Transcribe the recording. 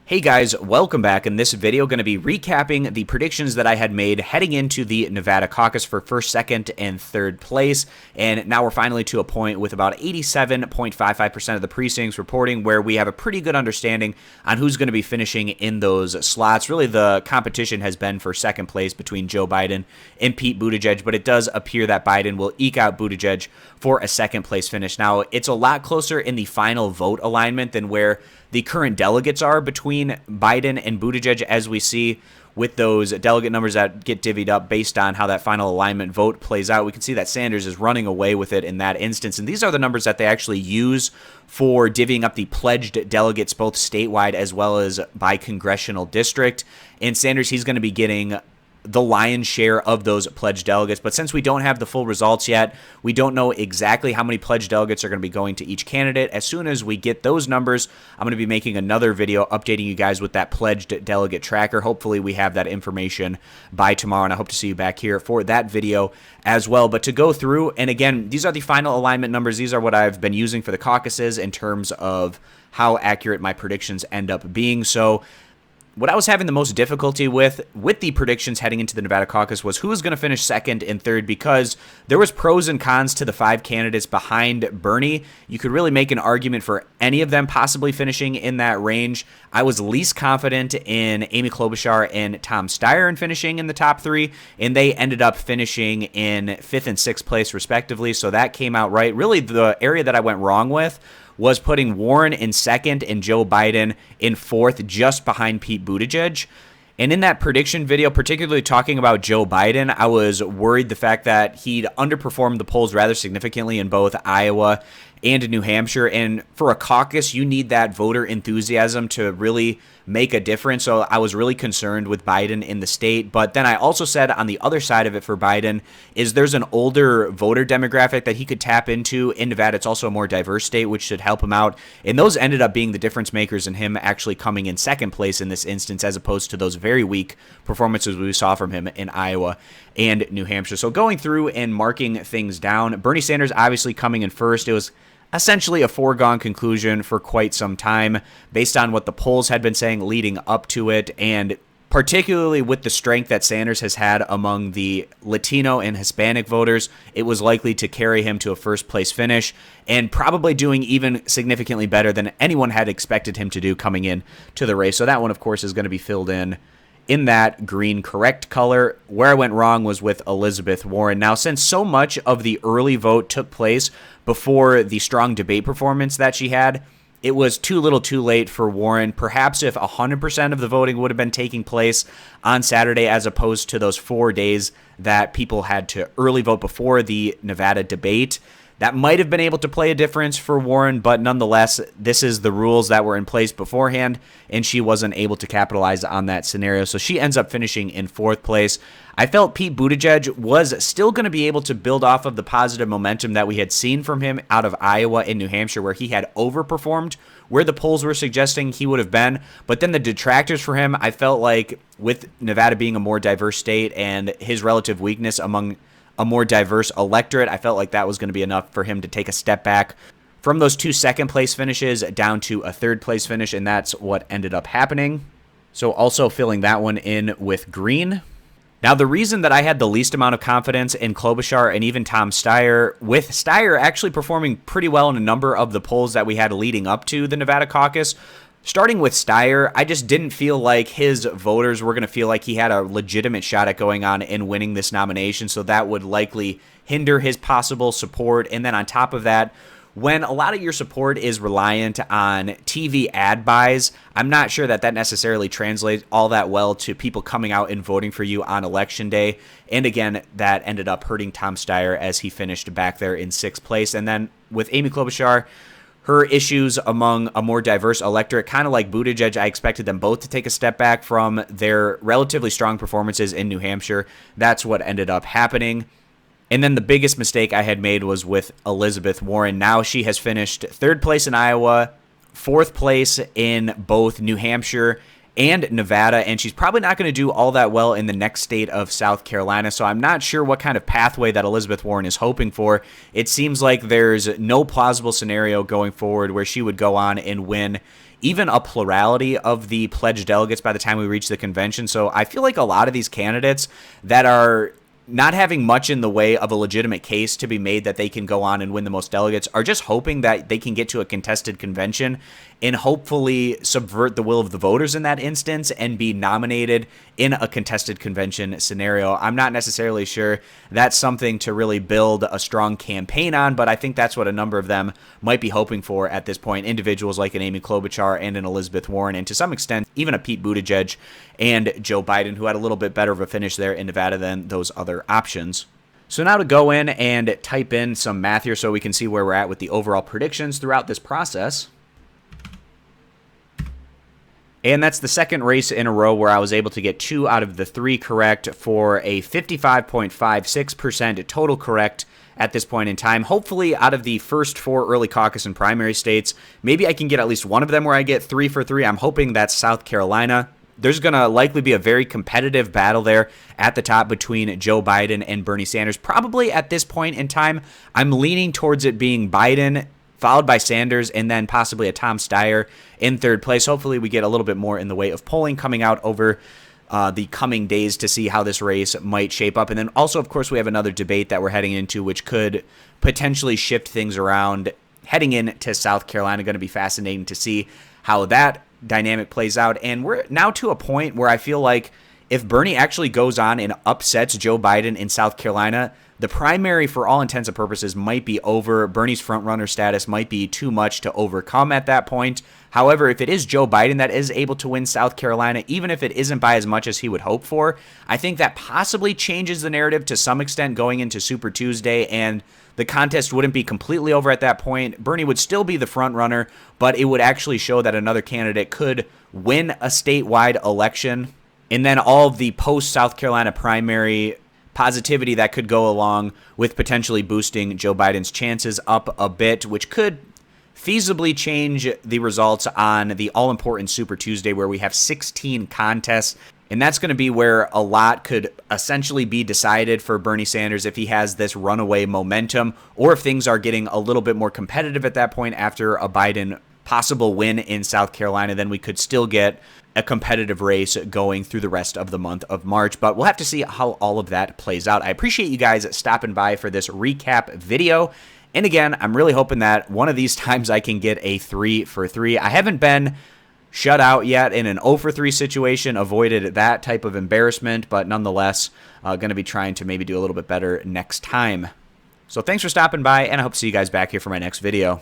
Hey guys, welcome back. In this video, going to be recapping the predictions that I had made heading into the Nevada caucus for first, second, and third place. And now we're finally to a point with about 87.55% of the precincts reporting where we have a pretty good understanding on who's going to be finishing in those slots. Really, the competition has been for second place between Joe Biden and Pete Buttigieg, but it does appear that Biden will eke out Buttigieg for a second place finish. Now, it's a lot closer in the final vote alignment than where the current delegates are between Biden and Buttigieg, as we see with those delegate numbers that get divvied up based on how that final alignment vote plays out. We can see that Sanders is running away with it in that instance. And these are the numbers that they actually use for divvying up the pledged delegates, both statewide as well as by congressional district. And Sanders, he's going to be getting the lion's share of those pledged delegates. But since we don't have the full results yet, we don't know exactly how many pledged delegates are going to be going to each candidate. As soon as we get those numbers, I'm going to be making another video updating you guys with that pledged delegate tracker. Hopefully we have that information by tomorrow, and I hope to see you back here for that video as well. But to go through, and again, these are the final alignment numbers. These are what I've been using for the caucuses in terms of how accurate my predictions end up being. So what I was having the most difficulty with the predictions heading into the Nevada caucus was who was going to finish second and third, because there was pros and cons to the five candidates behind Bernie. You could really make an argument for any of them possibly finishing in that range. I was least confident in Amy Klobuchar and Tom Steyer in finishing in the top three, and they ended up finishing in fifth and sixth place respectively, so that came out right. Really, the area that I went wrong with was putting Warren in second and Joe Biden in fourth, just behind Pete Buttigieg. And in that prediction video, particularly talking about Joe Biden, I was worried the fact that he'd underperformed the polls rather significantly in both Iowa and New Hampshire. And for a caucus, you need that voter enthusiasm to really make a difference. So I was really concerned with Biden in the state. But then I also said on the other side of it for Biden is there's an older voter demographic that he could tap into in Nevada. It's also a more diverse state, which should help him out. And those ended up being the difference makers in him actually coming in second place in this instance, as opposed to those very weak performances we saw from him in Iowa and New Hampshire. So going through and marking things down, Bernie Sanders obviously coming in first. It was essentially a foregone conclusion for quite some time based on what the polls had been saying leading up to it, and particularly with the strength that Sanders has had among the Latino and Hispanic voters, it was likely to carry him to a first place finish, and probably doing even significantly better than anyone had expected him to do coming in to the race. So that one, of course, is going to be filled in that green correct color. Where I went wrong was with Elizabeth Warren. Now, since so much of the early vote took place before the strong debate performance that she had, it was too little too late for Warren. Perhaps if 100% of the voting would have been taking place on Saturday, as opposed to those 4 days that people had to early vote before the Nevada debate, that might have been able to play a difference for Warren, but nonetheless, this is the rules that were in place beforehand, and she wasn't able to capitalize on that scenario. So she ends up finishing in fourth place. I felt Pete Buttigieg was still going to be able to build off of the positive momentum that we had seen from him out of Iowa and New Hampshire, where he had overperformed where the polls were suggesting he would have been. But then the detractors for him, I felt like with Nevada being a more diverse state and his relative weakness among a more diverse electorate, I felt like that was going to be enough for him to take a step back from those two second place finishes down to a third place finish, and that's what ended up happening. So also filling that one in with green. Now, the reason that I had the least amount of confidence in Klobuchar and even Tom Steyer, with Steyer actually performing pretty well in a number of the polls that we had leading up to the Nevada caucus, starting with Steyer, I just didn't feel like his voters were going to feel like he had a legitimate shot at going on and winning this nomination, so that would likely hinder his possible support. And then on top of that, when a lot of your support is reliant on TV ad buys, I'm not sure that necessarily translates all that well to people coming out and voting for you on election day. And again, that ended up hurting Tom Steyer as he finished back there in sixth place. And then with Amy Klobuchar, her issues among a more diverse electorate, kind of like Buttigieg, I expected them both to take a step back from their relatively strong performances in New Hampshire. That's what ended up happening. And then the biggest mistake I had made was with Elizabeth Warren. Now she has finished third place in Iowa, fourth place in both New Hampshire and Nevada, and she's probably not going to do all that well in the next state of South Carolina, so I'm not sure what kind of pathway that Elizabeth Warren is hoping for. It seems like there's no plausible scenario going forward where she would go on and win even a plurality of the pledged delegates by the time we reach the convention. So I feel like a lot of these candidates that are not having much in the way of a legitimate case to be made that they can go on and win the most delegates are just hoping that they can get to a contested convention and hopefully subvert the will of the voters in that instance and be nominated in a contested convention scenario. I'm not necessarily sure that's something to really build a strong campaign on, but I think that's what a number of them might be hoping for at this point. Individuals like an Amy Klobuchar and an Elizabeth Warren, and to some extent, even a Pete Buttigieg and Joe Biden, who had a little bit better of a finish there in Nevada than those other options. So now to go in and type in some math here so we can see where we're at with the overall predictions throughout this process. And that's the second race in a row where I was able to get 2 out of the 3 correct for a 55.56% total correct at this point in time. Hopefully, out of the first 4 early caucus and primary states, maybe I can get at least one of them where I get 3 for 3. I'm hoping that's South Carolina. There's going to likely be a very competitive battle there at the top between Joe Biden and Bernie Sanders. Probably at this point in time, I'm leaning towards it being Biden, followed by Sanders, and then possibly a Tom Steyer in third place. Hopefully we get a little bit more in the way of polling coming out over the coming days to see how this race might shape up. And then also, of course, we have another debate that we're heading into, which could potentially shift things around heading into South Carolina. Going to be fascinating to see how that dynamic plays out. And we're now to a point where I feel like if Bernie actually goes on and upsets Joe Biden in South Carolina, the primary, for all intents and purposes, might be over. Bernie's frontrunner status might be too much to overcome at that point. However, if it is Joe Biden that is able to win South Carolina, even if it isn't by as much as he would hope for, I think that possibly changes the narrative to some extent going into Super Tuesday, and the contest wouldn't be completely over at that point. Bernie would still be the frontrunner, but it would actually show that another candidate could win a statewide election. And then all of the post-South Carolina primary positivity that could go along with potentially boosting Joe Biden's chances up a bit, which could feasibly change the results on the all-important Super Tuesday, where we have 16 contests. And that's going to be where a lot could essentially be decided for Bernie Sanders if he has this runaway momentum, or if things are getting a little bit more competitive at that point after a Biden possible win in South Carolina. Then we could still get a competitive race going through the rest of the month of March, but we'll have to see how all of that plays out. I appreciate you guys stopping by for this recap video. And again, I'm really hoping that one of these times I can get a 3 for 3. I haven't been shut out yet in an 0 for 3 situation, avoided that type of embarrassment, but nonetheless, going to be trying to maybe do a little bit better next time. So thanks for stopping by, and I hope to see you guys back here for my next video.